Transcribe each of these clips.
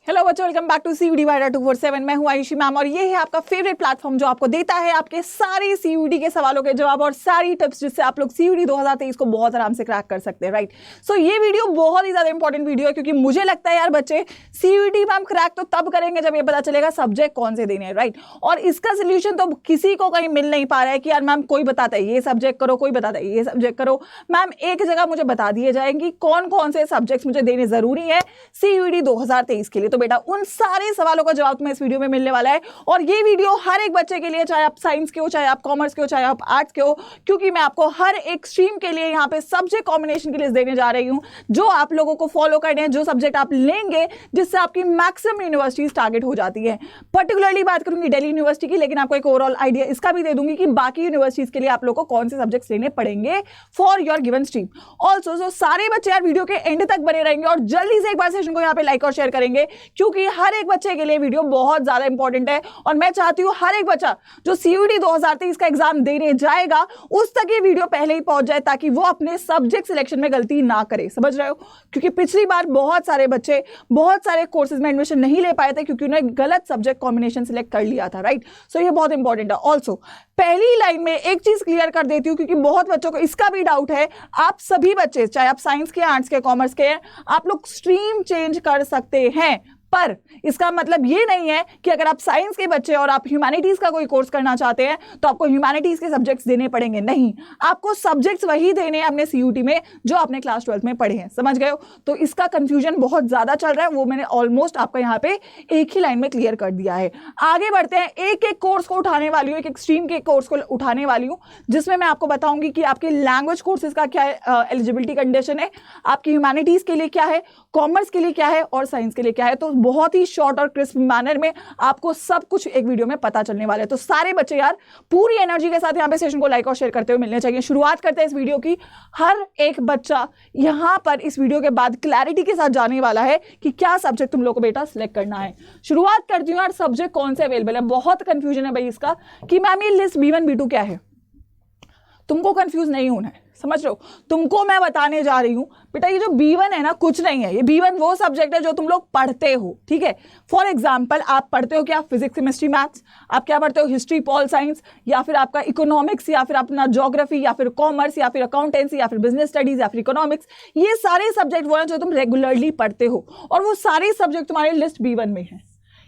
Hello बच्चों, welcome back to सीयूडी वायरा 247। मैं हूं आयुषी मैम और ये है आपका फेवरेट प्लेटफॉर्म जो आपको देता है आपके सारे सीयूडी के सवालों के जवाब और सारी टिप्स जिससे आप लोग सीयूडी 2023 को बहुत आराम से क्रैक कर सकते हैं। राइट, सो ये वीडियो बहुत ही ज्यादा इंपॉर्टेंट वीडियो है क्योंकि मुझे लगता है यार बच्चे सीयूडी मैम क्रैक तो तब करेंगे जब ये पता चलेगा सब्जेक्ट कौन से देने हैं। राइट, और इसका सोल्यूशन तो किसी को कहीं मिल नहीं पा रहा है कि यार मैम कोई बताता है ये सब्जेक्ट करो, कोई बताता है ये सब्जेक्ट करो। मैम एक जगह मुझे बता दिए जाएंगी कौन कौन से सब्जेक्ट्स मुझे देने जरूरी है सीयूडी 2023 के लिए। तो बेटा उन सारे सवालों का जवाब तुम्हें इस वीडियो में मिलने वाला है और ये वीडियो हर एक बच्चे के लिए, चाहे आप साइंस के हो, चाहे आप कॉमर्स के हो, चाहे आप आर्ट्स के हो, क्योंकि मैं आपको हर एक स्ट्रीम के लिए यहाँ पे सब्जेक्ट कॉम्बिनेशन की लिस्ट देने जा रही हूँ जो आप लोगों को फॉलो करने हैं, जो सब्जेक्ट आप लेंगे जिससे आपकी मैक्सिमम यूनिवर्सिटीज टारगेट हो जाती है। पर्टिकुलरली बात करूंगी दिल्ली यूनिवर्सिटी की, लेकिन आपको एक ओवरऑल आइडिया इसका भी दे दूंगी कि बाकी यूनिवर्सिटीज के लिए आप लोग को कौन से सब्जेक्ट्स लेने पड़ेंगे for your given stream. Also so सारे बच्चे यार वीडियो के एंड तक बने रहेंगे और जल्दी से एक बार सेशन को यहाँ पे लाइक और शेयर करेंगे क्योंकि हर एक बच्चे के लिए वीडियो बहुत ज्यादा इंपॉर्टेंट है और मैं चाहती हूं हर एक बच्चा जो सीयूडी 2023 का एग्जाम देने जाएगा उस तक ये वीडियो पहले ही पहुंच जाए ताकि वो अपने सब्जेक्ट सिलेक्शन में गलती ना करे। समझ रहे हो? क्योंकि पिछली बार बहुत सारे बच्चे बहुत सारे कोर्सेज में एडमिशन नहीं ले पाए थे क्योंकि उन्होंने गलत सब्जेक्ट कॉम्बिनेशन सिलेक्ट कर लिया था। राइट, सो ये बहुत इंपॉर्टेंट है। ऑल्सो पहली लाइन में एक चीज क्लियर कर देती हूं क्योंकि बहुत बच्चों को इसका भी डाउट है। आप सभी बच्चे, चाहे आप साइंस के, आर्ट्स के, कॉमर्स के, आप लोग स्ट्रीम चेंज कर सकते हैं, पर इसका मतलब ये नहीं है कि अगर आप साइंस के बच्चे और आप ह्यूमैनिटीज का कोई कोर्स करना चाहते हैं तो आपको ह्यूमैनिटीज के सब्जेक्ट्स देने पड़ेंगे। नहीं, आपको सब्जेक्ट्स वही देने हैं अपने सीयूटी में जो आपने क्लास 12 में पढ़े हैं। समझ गए हो? तो इसका कंफ्यूजन बहुत ज्यादा चल रहा है, वो मैंने ऑलमोस्ट आपका यहाँ पे एक ही लाइन में क्लियर कर दिया है। आगे बढ़ते हैं, एक एक कोर्स को उठाने वाली हूँ, एक एक स्ट्रीम के कोर्स को उठाने वाली हूँ जिसमें मैं आपको बताऊंगी कि आपके लैंग्वेज कोर्सेज का क्या है एलिजिबिलिटी कंडीशन है, आपकी ह्यूमैनिटीज के लिए क्या है, कॉमर्स के लिए क्या है और साइंस के लिए क्या है। तो बहुत ही शॉर्ट और क्रिस्प मैनर में आपको सब कुछ एक वीडियो में पता चलने वाला है। तो सारे बच्चे यार पूरी एनर्जी के साथ यहाँ पे सेशन को लाइक और शेयर करते हुए मिलने चाहिए। शुरुआत करते हैं इस वीडियो की। हर एक बच्चा यहाँ पर इस वीडियो के बाद क्लैरिटी के साथ जाने वाला है कि क्या सब्जेक्ट तुम लोग को बेटा सिलेक्ट करना है। शुरुआत करती हूँ यार, सब्जेक्ट कौन से अवेलेबल है। बहुत कंफ्यूजन है भाई इसका कि मैम ये लिस्ट B1 B2 क्या है। तुमको कंफ्यूज नहीं होना है, समझ रहे हो? तुमको मैं बताने जा रही हूं बेटा ये जो B1 है ना कुछ नहीं है। ये B1 वो सब्जेक्ट है जो तुम लोग पढ़ते हो, ठीक है? फॉर एग्जांपल आप पढ़ते हो क्या? Physics, chemistry, maths. आप क्या पढ़ते हो? हिस्ट्री, पॉल साइंस, या फिर आपका इकोनॉमिक्स, या फिर अपना ज्योग्राफी, या फिर कॉमर्स, या फिर अकाउंटेंसी, या फिर बिजनेस स्टडीज, या फिर इकोनॉमिक्स। ये सारे सब्जेक्ट वो हैं जो तुम रेगुलरली पढ़ते हो और वो सारे सब्जेक्ट तुम्हारे लिस्ट B1 में है।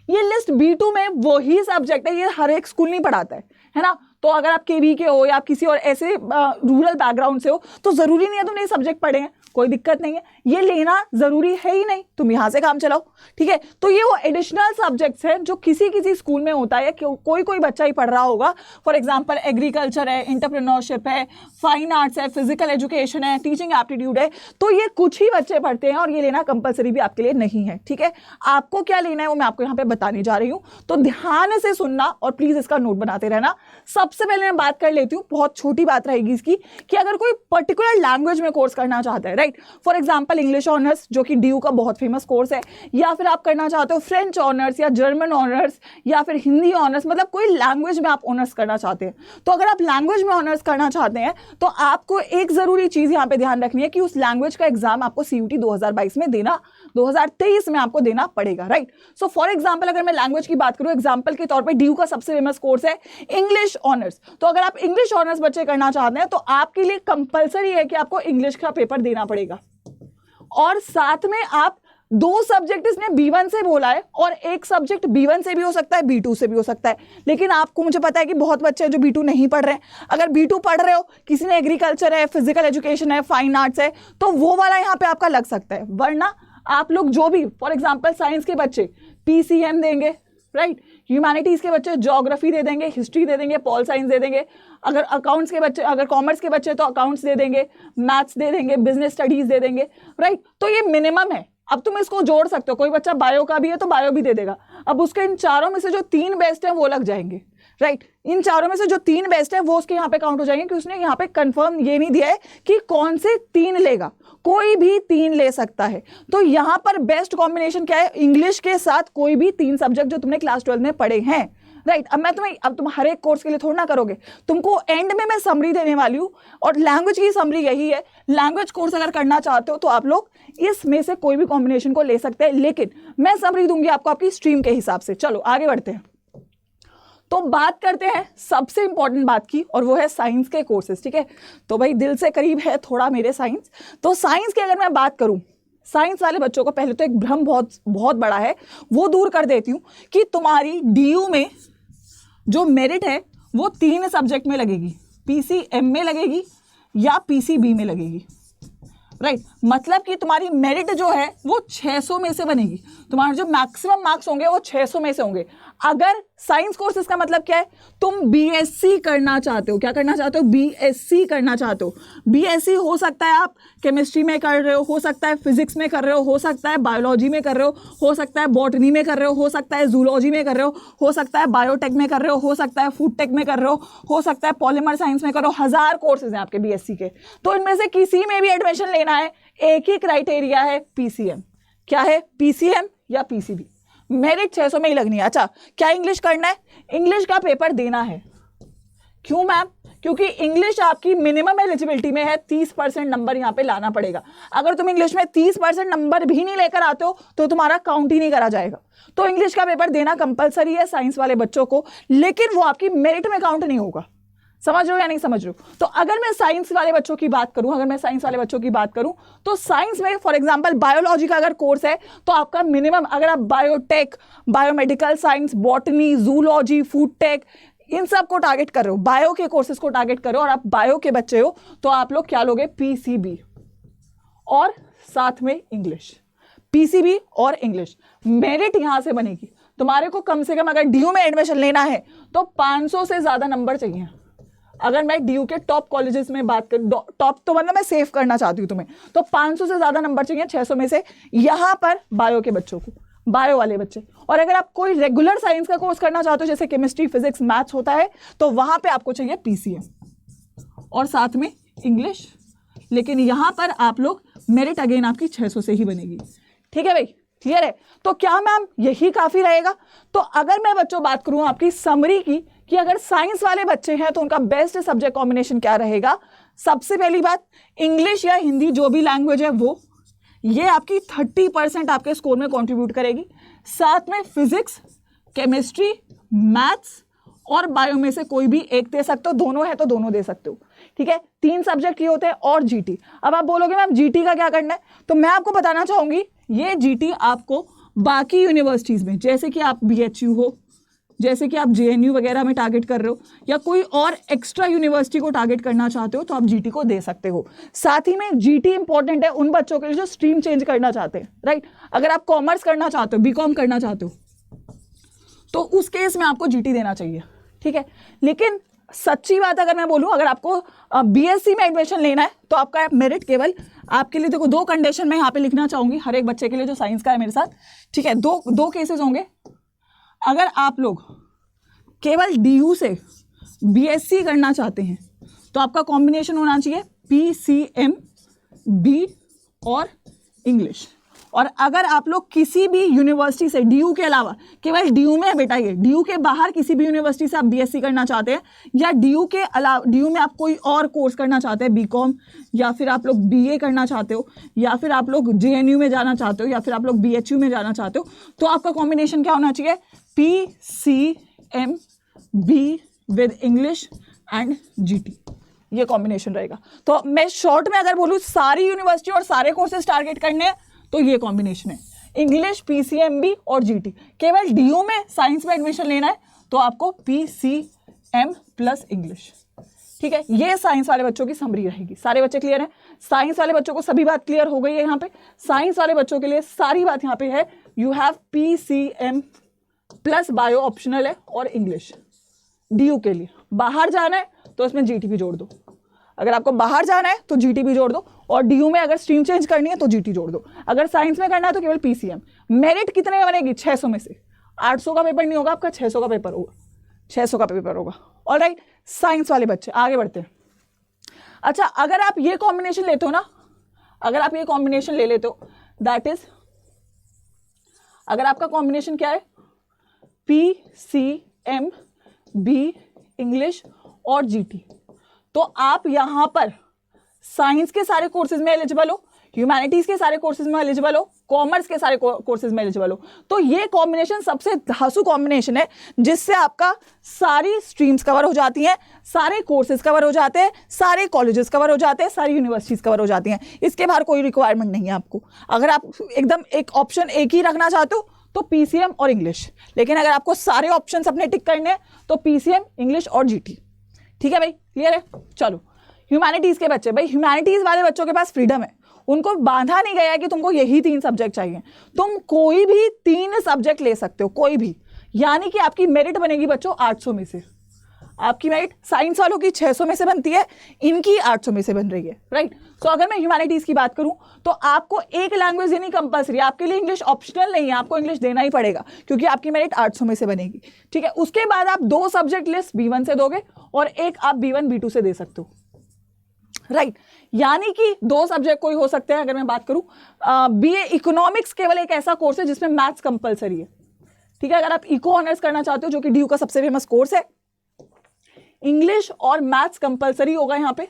ये लिस्ट B2 में वही सब्जेक्ट है, ये हर एक स्कूल नहीं पढ़ाता है ना? तो अगर आप केवी के हो या आप किसी और ऐसे रूरल बैकग्राउंड से हो तो जरूरी नहीं है तुमने ये सब्जेक्ट पढ़े हैं, कोई दिक्कत नहीं है, ये लेना जरूरी है ही नहीं, तुम यहां से काम चलाओ, ठीक है? तो ये वो एडिशनल सब्जेक्ट्स हैं जो किसी किसी स्कूल में होता है, कोई कोई बच्चा ही पढ़ रहा होगा। फॉर एग्जांपल एग्रीकल्चर है, एंटरप्रेन्योरशिप है, फाइन आर्ट्स है, फिजिकल एजुकेशन है, टीचिंग एप्टीट्यूड है। तो ये कुछ ही बच्चे पढ़ते हैं और ये लेना कंपलसरी भी आपके लिए नहीं है, ठीक है? आपको क्या लेना है वो मैं आपको यहाँ पे बताने जा रही हूँ, तो ध्यान से सुनना और प्लीज इसका नोट बनाते रहना। सबसे पहले मैं बात कर लेती हूँ, बहुत छोटी बात रहेगी इसकी, कि अगर कोई पर्टिकुलर लैंग्वेज में कोर्स करना चाहता है, right, for example English honours जो कि DU का बहुत फेमस कोर्स है, या फिर आप करना चाहते हो फ्रेंच ऑनर्स या जर्मन ऑनर्स या फिर हिंदी ऑनर्स, मतलब कोई लैंग्वेज में आप ऑनर्स करना चाहते हैं। तो अगर आप लैंग्वेज में ऑनर्स करना चाहते हैं तो आपको एक जरूरी चीज यहाँ पे ध्यान रखनी है कि उस लैंग्वेज का एग्जाम आपको CUT 2022 में देना, 2023 में आपको देना पड़ेगा। राइट, सो फॉर एग्जाम्पल अगर मैं लैंग्वेज की बात करूं, एग्जाम्पल के तौर पर DU का सबसे फेमस कोर्स है इंग्लिश ऑनर्स। तो अगर आप इंग्लिश ऑनर्स बच्चे करना चाहते हैं तो आपके लिए कंपलसरी है कि आपको इंग्लिश का पेपर देना पड़ेगा और साथ में आप 2 सब्जेक्ट इसने B1 से बोला है और एक सब्जेक्ट B1 से भी हो सकता है, B2 से भी हो सकता है। लेकिन आपको, मुझे पता है कि बहुत बच्चे हैं जो B2 नहीं पढ़ रहे हैं। अगर B2 पढ़ रहे हो, किसी ने एग्रीकल्चर है, फिजिकल एजुकेशन है, फाइन आर्ट्स है, तो वो वाला यहाँ पे आपका लग सकता है। वरना आप लोग जो भी, फॉर एग्जाम्पल साइंस के बच्चे PCM देंगे, राइट, ह्यूमैनिटीज के बच्चे ज्योग्राफी दे देंगे, हिस्ट्री दे देंगे, पॉल साइंस दे देंगे, अगर अकाउंट्स के बच्चे, अगर कॉमर्स के बच्चे तो अकाउंट्स दे देंगे, मैथ्स दे देंगे, बिजनेस स्टडीज दे देंगे, राइट। तो ये मिनिमम है। अब तुम इसको जोड़ सकते हो, कोई बच्चा बायो का भी है तो बायो भी दे देगा। अब उसके इन चारों में से जो 3 बेस्ट है वो लग जाएंगे, राइट। इन चारों में से जो 3 बेस्ट है वो उसके यहाँ पे काउंट हो जाएंगे, क्योंकि उसने यहाँ पे कंफर्म ये नहीं दिया है कि कौन से 3 लेगा, कोई भी 3 ले सकता है। तो यहाँ पर बेस्ट कॉम्बिनेशन क्या है? इंग्लिश के साथ कोई भी 3 सब्जेक्ट जो तुमने क्लास 12 में पढ़े हैं, राइट। अब तुम हर एक कोर्स के लिए थोड़ा ना करोगे, तुमको एंड में मैं समरी देने वाली हूँ, और लैंग्वेज की समरी यही है। लैंग्वेज कोर्स अगर करना चाहते हो तो आप लोग इसमें से कोई भी कॉम्बिनेशन को ले सकते हैं, लेकिन मैं समरी दूंगी आपको आपकी स्ट्रीम के हिसाब से। चलो आगे बढ़ते हैं। तो बात करते हैं सबसे इंपॉर्टेंट बात की, और वो है साइंस के कोर्सेज। ठीक है, तो भाई दिल से करीब है थोड़ा मेरे साइंस। तो साइंस की अगर मैं बात करूं, साइंस वाले बच्चों को पहले तो एक भ्रम बहुत बहुत बड़ा है, वो दूर कर देती हूं कि तुम्हारी डीयू में जो मेरिट है वो 3 सब्जेक्ट में लगेगी, पीसीएम में लगेगी या पीसीबी में लगेगी। राइट, मतलब कि तुम्हारी मेरिट जो है वो 600 में से बनेगी। तुम्हारे जो मैक्सिमम मार्क्स होंगे वो 600 में से होंगे। अगर साइंस कोर्सेज का मतलब क्या है, तुम बीएससी करना चाहते हो, क्या करना चाहते हो, बीएससी करना चाहते हो। बीएससी हो सकता है आप केमिस्ट्री में कर रहे हो सकता है फिजिक्स में कर रहे हो सकता है बायोलॉजी में कर रहे हो सकता है बॉटनी में कर रहे हो सकता है जूलॉजी में कर रहे हो सकता है बायोटेक में कर रहे हो सकता है फूड टेक में कर रहे हो सकता है पॉलीमर साइंस में कर रहे हो। 1000 कोर्सेज हैं आपके बीएससी के, तो इनमें से किसी में भी एडमिशन लेना है, एक ही क्राइटेरिया है, पीसीएम। क्या है, पीसीएम या पीसीबी। मेरिट 600 में ही लगनी है। अच्छा, क्या इंग्लिश करना है, इंग्लिश का पेपर देना है। क्यों मैम, क्योंकि इंग्लिश आपकी मिनिमम एलिजिबिलिटी में है, 30% नंबर यहां पे लाना पड़ेगा। अगर तुम इंग्लिश में 30% नंबर भी नहीं लेकर आते हो तो तुम्हारा काउंट ही नहीं करा जाएगा। तो इंग्लिश का पेपर देना कंपलसरी है साइंस वाले बच्चों को, लेकिन वो आपकी मेरिट में काउंट नहीं होगा। समझ रहे हो या नहीं समझ रहे हो। तो अगर मैं साइंस वाले बच्चों की बात करूं, तो साइंस में फॉर एग्जांपल बायोलॉजी का अगर कोर्स है तो आपका मिनिमम, अगर आप biotech, biomedical science, botany, zoology, food tech, इन सब को टारगेट कर रहे हो, बायो के कोर्सेज को टारगेट कर रहे हो, और आप बायो के बच्चे हो, तो आप लोग क्या लोगे, पीसीबी और साथ में इंग्लिश। पीसीबी और इंग्लिश मेरिट यहां से बनेगी। तुम्हारे को कम से कम अगर डीयू में एडमिशन लेना है तो 500 से ज्यादा नंबर चाहिए। अगर मैं डीयू के टॉप कॉलेजेस में बात करूं, टॉप तो मतलब मैं सेव करना चाहती हूं तुम्हें, तो 500 से ज्यादा नंबर चाहिए 600 में से, यहां पर बायो के बच्चों को, बायो वाले बच्चे। और अगर आप कोई रेगुलर साइंस का कोर्स करना चाहते हो, जैसे केमिस्ट्री, फिजिक्स, मैथ्स होता है, तो वहां पे आपको चाहिए पीसीएम और साथ में इंग्लिश। लेकिन यहां पर आप लोग मेरिट अगेन आपकी 600 से ही बनेगी। ठीक है भाई, क्लियर है। तो क्या मैम यही काफी रहेगा? तो अगर मैं बच्चों बात करूं आपकी समरी की, कि अगर साइंस वाले बच्चे हैं तो उनका बेस्ट सब्जेक्ट कॉम्बिनेशन क्या रहेगा, सबसे पहली बात इंग्लिश या हिंदी जो भी लैंग्वेज है वो, ये आपकी 30% आपके स्कोर में कंट्रीब्यूट करेगी। साथ में फिजिक्स, केमिस्ट्री, मैथ्स और बायो में से कोई भी एक दे सकते हो, दोनों है तो दोनों दे सकते हो। ठीक है, 3 सब्जेक्ट ये होते हैं, और जीटी। अब आप बोलोगे मैम जीटी का क्या करना है, तो मैं आपको बताना चाहूंगी, ये जीटी आपको बाकी यूनिवर्सिटीज में, जैसे कि आप बीएचयू हो, जैसे कि आप जेएनयू वगैरह में टारगेट कर रहे हो, या कोई और एक्स्ट्रा यूनिवर्सिटी को टारगेट करना चाहते हो, तो आप जीटी को दे सकते हो। साथ ही में जीटी इंपॉर्टेंट है उन बच्चों के लिए जो स्ट्रीम चेंज करना चाहते हैं। राइट, अगर आप कॉमर्स करना चाहते हो, बीकॉम करना चाहते हो, तो उस केस में आपको जीटी देना चाहिए। ठीक है, लेकिन सच्ची बात अगर मैं बोलूं, अगर आपको बीएससी में एडमिशन लेना है तो आपका मेरिट केवल आपके लिए, देखो 2 कंडीशन मैं यहाँ पे लिखना चाहूंगी हर एक बच्चे के लिए जो साइंस का है मेरे साथ। ठीक है, दो केसेस होंगे। अगर आप लोग केवल डीयू से बीएससी करना चाहते हैं तो आपका कॉम्बिनेशन होना चाहिए पीसीएम, बी और इंग्लिश। और अगर आप लोग किसी भी यूनिवर्सिटी से डीयू के अलावा, केवल डीयू में बेटा, ये डीयू के बाहर किसी भी यूनिवर्सिटी से आप बीएससी करना चाहते हैं, या डीयू के अलावा डीयू में आप कोई और कोर्स करना चाहते हैं, बीकॉम, या फिर आप लोग बीए करना चाहते हो, या फिर आप लोग जेएनयू में जाना चाहते हो, या फिर आप लोग बीएचयू में जाना चाहते हो, तो आपका कॉम्बिनेशन क्या होना चाहिए, PCM, be with English and GT, ये कॉम्बिनेशन रहेगा। तो मैं शॉर्ट में अगर बोलूँ, सारी यूनिवर्सिटी और सारे कोर्सेज टारगेट करने हैं तो ये कॉम्बिनेशन है, इंग्लिश, पीसीएमबी और जीटी। केवल डीयू में साइंस में एडमिशन लेना है तो आपको पीसीएम प्लस इंग्लिश। ठीक है, ये साइंस वाले बच्चों की समरी रहेगी। सारे बच्चे क्लियर हैं? साइंस वाले बच्चों को सभी बात क्लियर हो गई है। यहाँ पे साइंस वाले बच्चों के लिए सारी बात यहाँ पे है, you have PCM plus bio optional है और इंग्लिश डीयू के लिए। बाहर जाना है तो इसमें जीटी भी जोड़ दो, अगर आपको बाहर जाना है तो जीटी भी जोड़ दो, और डीयू में अगर स्ट्रीम चेंज करनी है तो जीटी जोड़ दो। अगर साइंस में करना है तो केवल पीसीएम। मेरिट कितने बनेगी, 600 में से। 800 का पेपर नहीं होगा आपका, 600 का पेपर होगा, 600 का पेपर होगा। ऑलराइट, साइंस वाले बच्चे आगे बढ़ते हैं। अच्छा, अगर आप ये कॉम्बिनेशन लेते हो ना, अगर आप ये कॉम्बिनेशन ले लेते हो, दैट इज, अगर आपका कॉम्बिनेशन क्या है, पीसीएम PCM, बी इंग्लिश और GT। तो आप यहाँ पर साइंस के सारे कोर्सेज में एलिजिबल हो, ह्यूमैनिटीज के सारे कोर्सेज में एलिजिबल हो, कॉमर्स के सारे कोर्सेज में एलिजिबल हो। तो ये कॉम्बिनेशन सबसे धांसू कॉम्बिनेशन है जिससे आपका सारी स्ट्रीम्स कवर हो जाती हैं, सारे कोर्सेज कवर हो जाते हैं, सारे कॉलेजेस कवर हो जाते हैं, सारी यूनिवर्सिटीज कवर हो जाती हैं। इसके बाहर कोई रिक्वायरमेंट नहीं है आपको। अगर आप एकदम एक ऑप्शन एक ही रखना चाहते हो तो PCM और इंग्लिश, लेकिन अगर आपको सारे ऑप्शन अपने टिक करने हैं तो PCM, इंग्लिश और GT। ठीक है भाई, क्लियर है? चलो ह्यूमैनिटीज के बच्चे, भाई ह्यूमैनिटीज वाले बच्चों के पास फ्रीडम है, उनको बांधा नहीं गया है कि तुमको यही 3 सब्जेक्ट चाहिए, तुम कोई भी 3 सब्जेक्ट ले सकते हो, कोई भी। यानी कि आपकी मेरिट बनेगी बच्चों 800 में से। आपकी मेरिट साइंस वालों की 600 में से बनती है, इनकी 800 में से बन रही है, राइट। सो अगर मैं ह्यूमैनिटीज की बात करूं तो आपको एक लैंग्वेज देनी कंपलसरी, आपके लिए इंग्लिश ऑप्शनल नहीं है, आपको इंग्लिश देना ही पड़ेगा क्योंकि आपकी मेरिट 800 में से बनेगी। ठीक है, उसके बाद आप 2 सब्जेक्ट लिस्ट B1 से दोगे और एक आप B1 B2 से दे सकते हो, राइट। यानी कि 2 सब्जेक्ट कोई हो सकते हैं। अगर मैं बात करूं BA इकोनॉमिक्स केवल एक ऐसा कोर्स है जिसमें मैथ्स कंपलसरी है। ठीक है, अगर आप इको ऑनर्स करना चाहते हो जो कि DU का सबसे फेमस कोर्स है, इंग्लिश और मैथ्स कंपलसरी होगा यहाँ पे,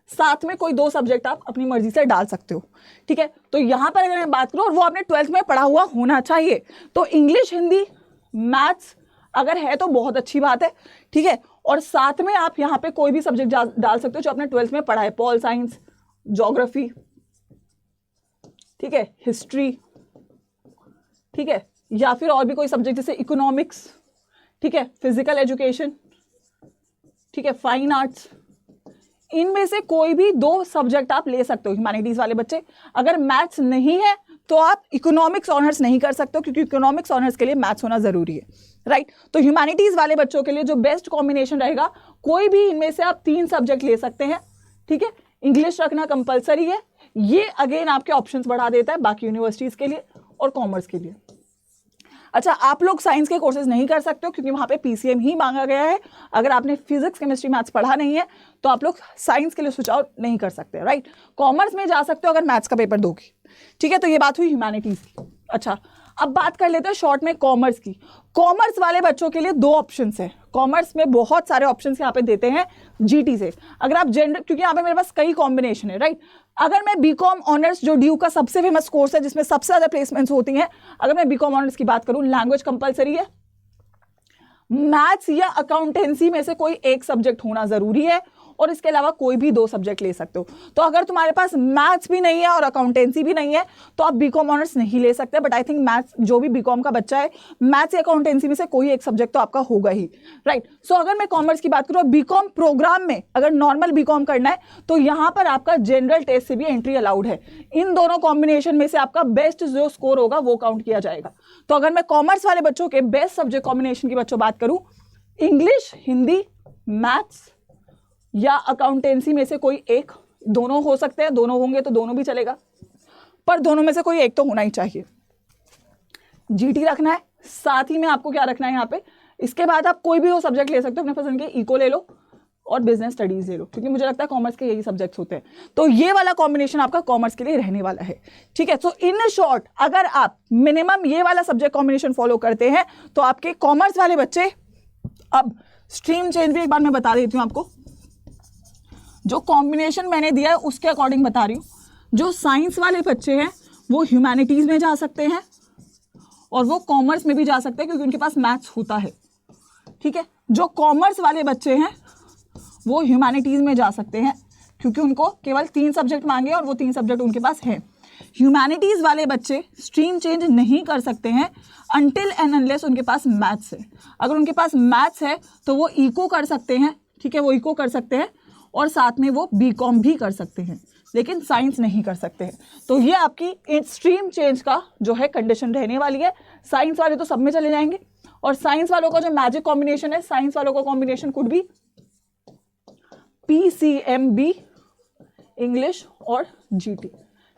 साथ में कोई 2 सब्जेक्ट आप अपनी मर्जी से डाल सकते हो। ठीक है, तो यहां पर अगर मैं बात करूं और वो आपने 12th में पढ़ा हुआ होना चाहिए, तो इंग्लिश, हिंदी, मैथ्स अगर है तो बहुत अच्छी बात है। ठीक है, और साथ में आप यहाँ पे कोई भी सब्जेक्ट डाल सकते हो जो आपने 12th में पढ़ा है, पॉल साइंस, ज्योग्राफी, ठीक है, हिस्ट्री, ठीक है, या फिर और भी कोई सब्जेक्ट जैसे इकोनॉमिक्स, ठीक है, फिजिकल एजुकेशन, ठीक है, फाइन आर्ट्स, इनमें से कोई भी 2 सब्जेक्ट आप ले सकते हो ह्यूमैनिटीज वाले बच्चे। अगर मैथ्स नहीं है तो आप इकोनॉमिक्स ऑनर्स नहीं कर सकते हो क्योंकि इकोनॉमिक्स ऑनर्स के लिए मैथ्स होना जरूरी है, राइट। तो ह्यूमैनिटीज वाले बच्चों के लिए जो बेस्ट कॉम्बिनेशन रहेगा, कोई भी इनमें से आप 3 सब्जेक्ट ले सकते हैं। ठीक है, इंग्लिश रखना कंपलसरी है, ये अगेन आपके ऑप्शंस बढ़ा देता है बाकी यूनिवर्सिटीज के लिए और कॉमर्स के लिए। अच्छा, आप लोग साइंस के कोर्सेज नहीं कर सकते हो क्योंकि वहां पे PCM ही मांगा गया है। अगर आपने फिजिक्स, केमिस्ट्री, मैथ्स पढ़ा नहीं है तो आप लोग साइंस के लिए स्विच आउट नहीं कर सकते, राइट। कॉमर्स में जा सकते हो अगर मैथ्स का पेपर दोगे। ठीक है, तो ये बात हुई ह्यूमैनिटीज की। अच्छा, अब बात कर लेते हैं शॉर्ट में कॉमर्स की। कॉमर्स वाले बच्चों के लिए 2 ऑप्शंस है। कॉमर्स में बहुत सारे ऑप्शंस यहाँ पे देते हैं GT से। अगर आप जनरल, क्योंकि यहाँ पे मेरे पास कई कॉम्बिनेशन है, राइट। अगर मैं BCom ऑनर्स, जो DU का सबसे फेमस कोर्स है जिसमें सबसे ज्यादा प्लेसमेंट्स होती हैं, अगर मैं BCom ऑनर्स की बात करूं, लैंग्वेज कंपलसरी है, मैथ्स या अकाउंटेंसी में से कोई एक सब्जेक्ट होना जरूरी है और इसके अलावा कोई भी 2 सब्जेक्ट ले सकते हो। तो अगर तुम्हारे पास मैथ्स भी नहीं है और अकाउंटेंसी भी नहीं है तो आप BCom ऑनर्स नहीं ले सकते। बट आई थिंक मैथ्स, जो भी BCom का बच्चा है, मैथ्स या अकाउंटेंसी में से कोई एक सब्जेक्ट तो आपका होगा ही, राइट। सो अगर मैं कॉमर्स की बात करूँ, BCom प्रोग्राम में अगर नॉर्मल BCom करना है तो यहाँ पर आपका जनरल टेस्ट से भी एंट्री अलाउड है। इन दोनों कॉम्बिनेशन में से आपका बेस्ट जो स्कोर होगा वो काउंट किया जाएगा। तो अगर मैं कॉमर्स वाले बच्चों के बेस्ट सब्जेक्ट कॉम्बिनेशन की बच्चों बात करूं, इंग्लिश, हिंदी, मैथ्स या अकाउंटेंसी में से कोई एक, दोनों हो सकते हैं, दोनों होंगे तो दोनों भी चलेगा, पर दोनों में से कोई एक तो होना ही चाहिए। GT रखना है, साथ ही में आपको क्या रखना है यहाँ पे, इसके बाद आप कोई भी 2 सब्जेक्ट ले सकते हो अपने पसंद के, इको ले लो और बिजनेस स्टडीज ले लो, क्योंकि मुझे लगता है कॉमर्स के यही सब्जेक्ट्स होते हैं। तो ये वाला कॉम्बिनेशन आपका कॉमर्स के लिए रहने वाला है। ठीक है, सो इन शॉर्ट अगर आप मिनिमम ये वाला सब्जेक्ट कॉम्बिनेशन फॉलो करते हैं तो आपके कॉमर्स वाले बच्चे, अब स्ट्रीम चेंज भी एक बार मैं बता देती हूँ आपको, जो कॉम्बिनेशन मैंने दिया है उसके अकॉर्डिंग बता रही हूँ। जो साइंस वाले बच्चे हैं वो ह्यूमैनिटीज में जा सकते हैं और वो कॉमर्स में भी जा सकते हैं क्योंकि उनके पास मैथ्स होता है। ठीक है, जो कॉमर्स वाले बच्चे हैं वो ह्यूमैनिटीज में जा सकते हैं क्योंकि उनको केवल 3 सब्जेक्ट मांगे और वो 3 सब्जेक्ट उनके पास है। ह्यूमैनिटीज वाले बच्चे स्ट्रीम चेंज नहीं कर सकते हैं अनटिल एंड अनलेस उनके पास मैथ्स है। अगर उनके पास मैथ्स है तो वो इको कर सकते हैं। ठीक है, वो इको कर सकते हैं और साथ में वो BCom भी कर सकते हैं, लेकिन साइंस नहीं कर सकते हैं। तो ये आपकी स्ट्रीम चेंज का जो है कंडीशन रहने वाली है। साइंस वाले तो सब में चले जाएंगे और साइंस वालों का जो मैजिक कॉम्बिनेशन है, साइंस वालों का combination could be PCMB, English और GT।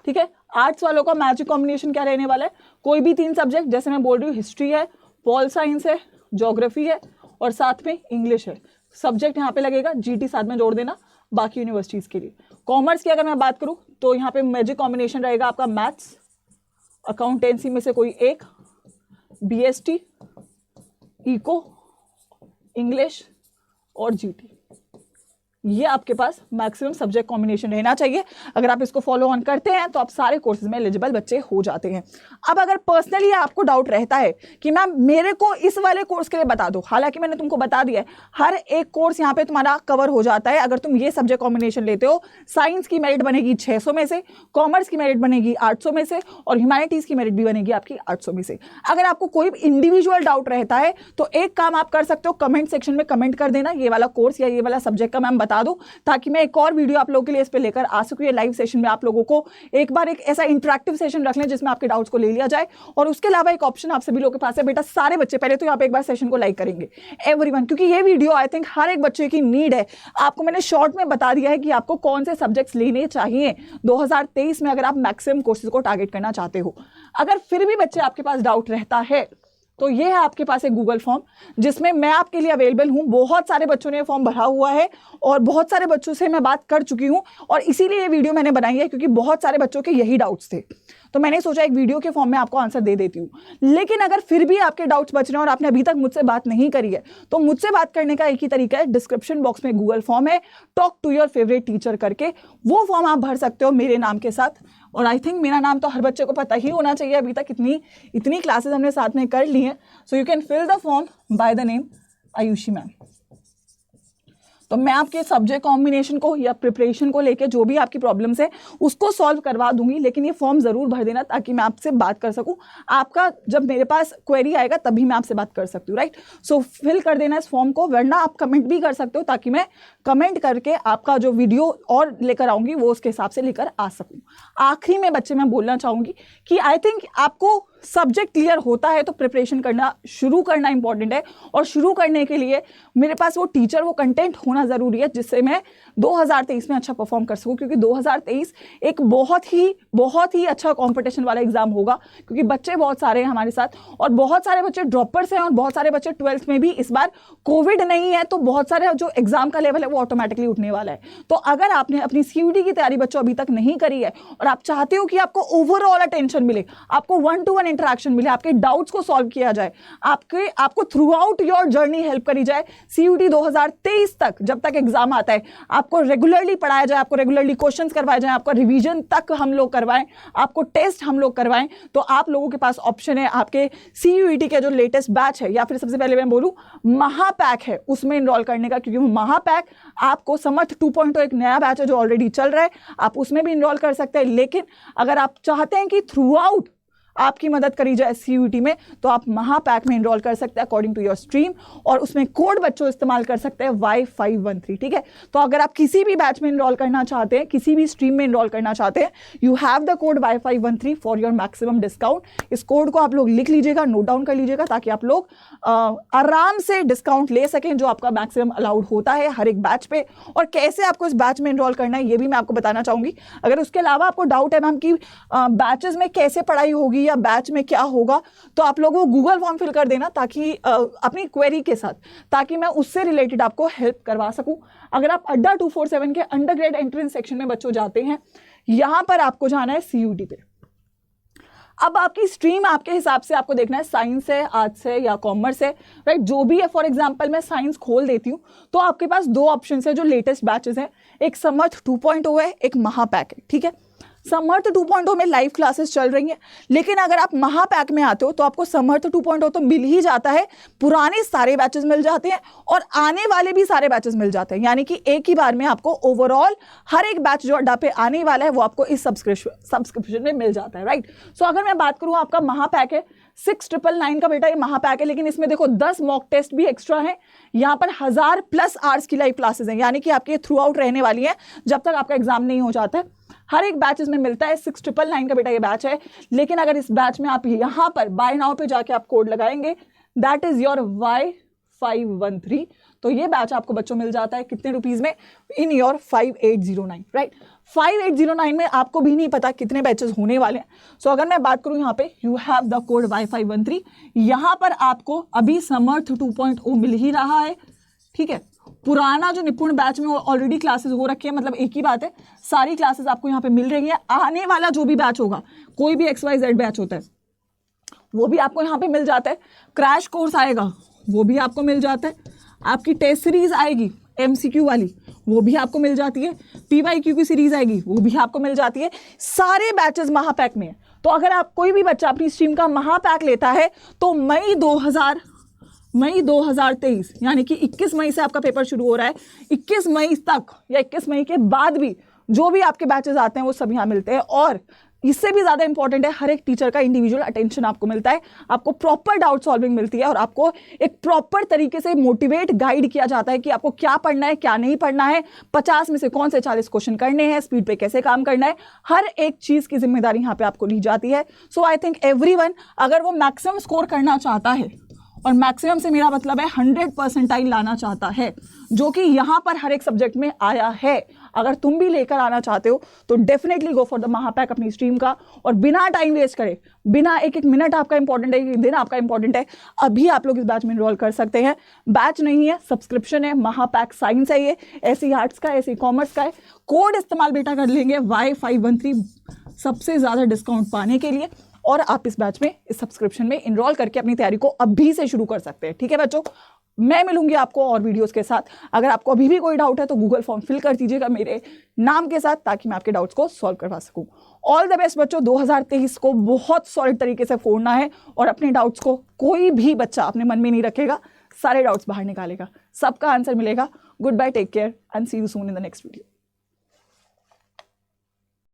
ठीक है, आर्ट्स वालों का मैजिक कॉम्बिनेशन क्या रहने वाला है, कोई भी 3 सब्जेक्ट, जैसे मैं बोल रही हूँ हिस्ट्री है, पॉल साइंस है, ज्योग्राफी है और साथ में इंग्लिश है। सब्जेक्ट यहाँ पे लगेगा, GT साथ में जोड़ देना बाकी यूनिवर्सिटीज के लिए। कॉमर्स की अगर मैं बात करूँ तो यहाँ पे मैजिक कॉम्बिनेशन रहेगा आपका मैथ्स, अकाउंटेंसी में से कोई एक, BST, इको इंग्लिश और जीटी, ये आपके पास मैक्सिमम सब्जेक्ट कॉम्बिनेशन रहना चाहिए। अगर आप इसको फॉलो ऑन करते हैं तो आप सारे कोर्सेज में एलिजिबल बच्चे हो जाते हैं। अब अगर पर्सनली आपको डाउट रहता है कि मैम मेरे को इस वाले कोर्स के लिए बता दो, हालांकि मैंने तुमको बता दिया है हर एक कोर्स यहाँ पे तुम्हारा कवर हो जाता है अगर तुम ये सब्जेक्ट कॉम्बिनेशन लेते हो। साइंस की मेरिट बनेगी 600 में से, कॉमर्स की मेरिट बनेगी 800 में से, और ह्यूमैनिटीज की मेरिट भी बनेगी आपकी 800 में से। अगर आपको कोई इंडिविजुअल डाउट रहता है तो एक काम आप कर सकते हो, कमेंट सेक्शन में कमेंट कर देना ये वाला कोर्स या ये वाला सब्जेक्ट का मैम बता दो, ताकि मैं एक और वीडियो आप लोगों के लिए इस पे लेकर आ सकूं। ये लाइव सेशन में आप लोगों को एक बार एक ऐसा इंटरेक्टिव सेशन रख लें जिसमें आपके डाउट्स को ले लिया जाए। और उसके अलावा एक ऑप्शन आप सभी लोगों के पास है, बेटा सारे बच्चे पहले तो यहाँ पे एक बार सेशन को लाइक करेंगे एवरीवन, क्योंकि ये वीडियो आई थिंक हर एक बच्चे की नीड है। आपको मैंने शॉर्ट में बता दिया है कि आपको कौन से सब्जेक्ट्स लेने चाहिए 2023 में अगर आप मैक्सिमम कोर्सेज को टारगेट करना चाहते हो। अगर फिर भी बच्चे आपके पास डाउट रहता है तो ये है आपके पास एक गूगल फॉर्म जिसमें मैं आपके लिए अवेलेबल हूँ। बहुत सारे बच्चों ने फॉर्म भरा हुआ है और बहुत सारे बच्चों से मैं बात कर चुकी हूँ, और इसीलिए ये वीडियो मैंने बनाई है क्योंकि बहुत सारे बच्चों के यही डाउट्स थे। तो मैंने सोचा एक वीडियो के फॉर्म में आपको आंसर दे देती हूँ। लेकिन अगर फिर भी आपके डाउट्स बच रहे हैं और आपने अभी तक मुझसे बात नहीं करी है तो मुझसे बात करने का एक ही तरीका है, डिस्क्रिप्शन बॉक्स में गूगल फॉर्म है, talk to your favourite teacher करके, वो फॉर्म आप भर सकते हो मेरे नाम के साथ। और आई थिंक मेरा नाम तो हर बच्चे को पता ही होना चाहिए, अभी तक इतनी क्लासेस हमने साथ में कर ली हैं। So you can fill the form by the name Ayushi ma'am. तो मैं आपके सब्जेक्ट कॉम्बिनेशन को या प्रिपरेशन को लेके जो भी आपकी प्रॉब्लम्स है उसको सॉल्व करवा दूंगी, लेकिन ये फॉर्म जरूर भर देना ताकि मैं आपसे बात कर सकूं। आपका जब मेरे पास क्वेरी आएगा तभी मैं आपसे बात कर सकती हूँ, राइट। सो फिल कर देना इस फॉर्म को, वरना आप कमेंट भी कर सकते हो ताकि मैं कमेंट करके आपका जो वीडियो और लेकर आऊंगी वो उसके हिसाब से लेकर आ सकूँ। आखिरी में बच्चे मैं बोलना चाहूंगी कि आई थिंक आपको सब्जेक्ट क्लियर होता है तो प्रिपरेशन करना शुरू करना इंपॉर्टेंट है, और शुरू करने के लिए मेरे पास वो टीचर, वो कंटेंट होना ज़रूरी है जिससे मैं 2023 में अच्छा परफॉर्म कर सकूं। क्योंकि 2023 एक बहुत ही अच्छा कंपटीशन वाला एग्जाम होगा, क्योंकि बच्चे बहुत सारे हैं हमारे साथ और बहुत सारे बच्चे ड्रॉपर्स हैं और बहुत सारे बच्चे 12th में भी इस बार कोविड नहीं है तो बहुत सारे जो एग्जाम का लेवल है वो ऑटोमेटिकली उठने वाला है। तो अगर आपने अपनी सीयूटी की तैयारी बच्चों अभी तक नहीं करी है और आप चाहते हो कि आपको ओवरऑल अटेंशन मिले, आपको 1-to-1 इंटरेक्शन मिले, आपके डाउट्स को सॉल्व किया जाए, आपको through out your journey help करी जाए, सीयूटी 2023 तक जब तक एग्जाम आता है आपको रेगुलरली पढ़ाया जाए, आपको रेगुलरली क्वेश्चंस करवाए जाए, आपका रिवीजन तक हम लोग करवाएं, आपको टेस्ट हम लोग करवाएं, तो आप लोगों के पास ऑप्शन है आपके सीयूईटी के जो लेटेस्ट बैच है या फिर सबसे पहले मैं बोलूं महापैक है उसमें इनरोल करने का। क्योंकि महापैक आपको समर्थ 2.0 एक नया बैच है जो ऑलरेडी चल रहा है, आप उसमें भी इनरोल कर सकते हैं। लेकिन अगर आप चाहते हैं कि थ्रू आउट आपकी मदद करी जाए सीयूटी में तो आप महापैक में इनरोल कर सकते हैं अकॉर्डिंग टू योर स्ट्रीम, और उसमें कोड बच्चों इस्तेमाल कर सकते हैं Y513, ठीक है। तो अगर आप किसी भी बैच में इनरोल करना चाहते हैं, किसी भी स्ट्रीम में इनरोल करना चाहते हैं, you have the code Y513 for your maximum discount. इस कोड को आप लोग लिख लीजिएगा, नोट डाउन कर लीजिएगा, ताकि आप लोग आराम से डिस्काउंट ले सकें जो आपका मैक्सिमम अलाउड होता है हर एक बैच पे। और कैसे आपको इस बैच में इनरोल करना है ये भी मैं आपको बताना चाहूंगी। अगर उसके अलावा आपको डाउट है मैम कि बैचेस में कैसे पढ़ाई होगी या बैच में क्या होगा, तो आप लोगों को गूगल फॉर्म फिल कर देना ताकि अपनी क्वेरी के साथ, ताकि मैं उससे रिलेटेड आपको हेल्प करवा सकूं। अगर आप अड्डा 247 के अंडरग्रेड एंट्रेंस सेक्शन में बच्चों जाते हैं, यहां पर आपको जाना है सीयूटी पे। अब आपकी स्ट्रीम आपके हिसाब से आपको देखना है, साइंस है, आर्ट्स है या कॉमर्स है, राइट, जो भी है। फॉर एग्जांपल मैं साइंस खोल देती हूँ तो आपके पास दो ऑप्शन है जो लेटेस्ट बैचेस हैं, एक समर्थ 2.0 है, एक महापैक है, ठीक है। समर्थ 2.0 में लाइव क्लासेस चल रही हैं, लेकिन अगर आप महापैक में आते हो तो आपको समर्थ 2.0 तो मिल ही जाता है, पुराने सारे बैचेस मिल जाते हैं और आने वाले भी सारे बैचेस मिल जाते हैं। यानी कि एक ही बार में आपको ओवरऑल हर एक बैच जो अड्डा पे आने वाला है वो आपको इस सब्सक्रिप्शन में मिल जाता है, राइट। सो अगर मैं बात करूँ, आपका महापैक है 6999 का बेटा ये महापैक है, लेकिन इसमें देखो 10 मॉक टेस्ट भी एक्स्ट्रा है, यहाँ पर 1000+ आवर्स की लाइव क्लासेस हैं, यानी कि आपके थ्रू आउट रहने वाली है जब तक आपका एग्जाम नहीं हो जाता है। हर एक बैचेस में मिलता है। 6999 का बेटा ये बैच है, लेकिन अगर इस बैच में आप यहाँ पर बाय नाउ पे जाके आप कोड लगाएंगे, दैट इज योर Y513, तो ये बैच आपको बच्चों मिल जाता है कितने रुपीज में, इन योर 5809, राइट। 5809 में आपको भी नहीं पता कितने बैचेस होने वाले हैं। सो अगर मैं बात करूं यहाँ पे, you have the code Y513, यहाँ पर आपको अभी समर्थ 2.0 मिल ही रहा है, ठीक है। पुराना जो निपुण बैच में ऑलरेडी क्लासेस हो रखी है, मतलब एक ही बात है, सारी क्लासेस आपको यहाँ पे मिल रही है। आने वाला जो भी बैच होगा, कोई भी XYZ बैच होता है वो भी आपको यहाँ पे मिल जाता है। क्रैश कोर्स आएगा वो भी आपको मिल जाता है। आपकी टेस्ट सीरीज आएगी MCQ वाली, वो भी आपको मिल जाती है। PYQ की सीरीज आएगी, वो भी आपको मिल जाती है। सारे बैचेस महापैक में है। तो अगर आप कोई भी बच्चा अपनी स्ट्रीम का महापैक लेता है तो मई 2023 यानी कि 21 मई से आपका पेपर शुरू हो रहा है, 21 मई तक या 21 मई के बाद भी जो भी आपके बैचेस आते हैं वो सब यहाँ मिलते हैं। और इससे भी ज़्यादा इंपॉर्टेंट है, हर एक टीचर का इंडिविजुअल अटेंशन आपको मिलता है, आपको प्रॉपर डाउट सॉल्विंग मिलती है और आपको एक प्रॉपर तरीके से मोटिवेट गाइड किया जाता है कि आपको क्या पढ़ना है, क्या नहीं पढ़ना है, 50 में से कौन से 40 क्वेश्चन करने हैं, स्पीड पे कैसे काम करना है, हर एक चीज़ की जिम्मेदारी यहाँ पे आपको ली जाती है। सो आई थिंक एवरीवन अगर वो मैक्सिमम स्कोर करना चाहता है, और मैक्सिमम से मेरा मतलब है 100% लाना चाहता है, जो कि यहाँ पर हर एक सब्जेक्ट में आया है, अगर तुम भी लेकर आना चाहते हो तो डेफिनेटली गो फॉर द महापैक अपनी स्ट्रीम का। और बिना टाइम वेस्ट करे, बिना एक एक मिनट आपका इंपॉर्टेंट है, एक दिन आपका इंपॉर्टेंट है, अभी आप लोग इस बैच में इनरोल कर सकते हैं। बैच नहीं है, सब्सक्रिप्शन है। महापैक साइंस है, ये ऐसी आर्ट्स का, ऐसी कॉमर्स का है। कोड इस्तेमाल बेटा कर लेंगे Y513 सबसे ज़्यादा डिस्काउंट पाने के लिए, और आप इस बैच में, इस सब्सक्रिप्शन में इनरोल करके अपनी तैयारी को अभी से शुरू कर सकते हैं। ठीक है बच्चों, मैं मिलूंगी आपको और वीडियोस के साथ। अगर आपको अभी भी कोई डाउट है तो गूगल फॉर्म फिल कर दीजिएगा मेरे नाम के साथ, ताकि मैं आपके डाउट्स को सॉल्व करवा सकूं। ऑल द बेस्ट बच्चों, 2023 को बहुत सॉलिड तरीके से फोड़ना है और अपने डाउट्स को कोई भी बच्चा अपने मन में नहीं रखेगा, सारे डाउट्स बाहर निकालेगा, सबका आंसर मिलेगा। Goodbye, take care and see you soon in the next video.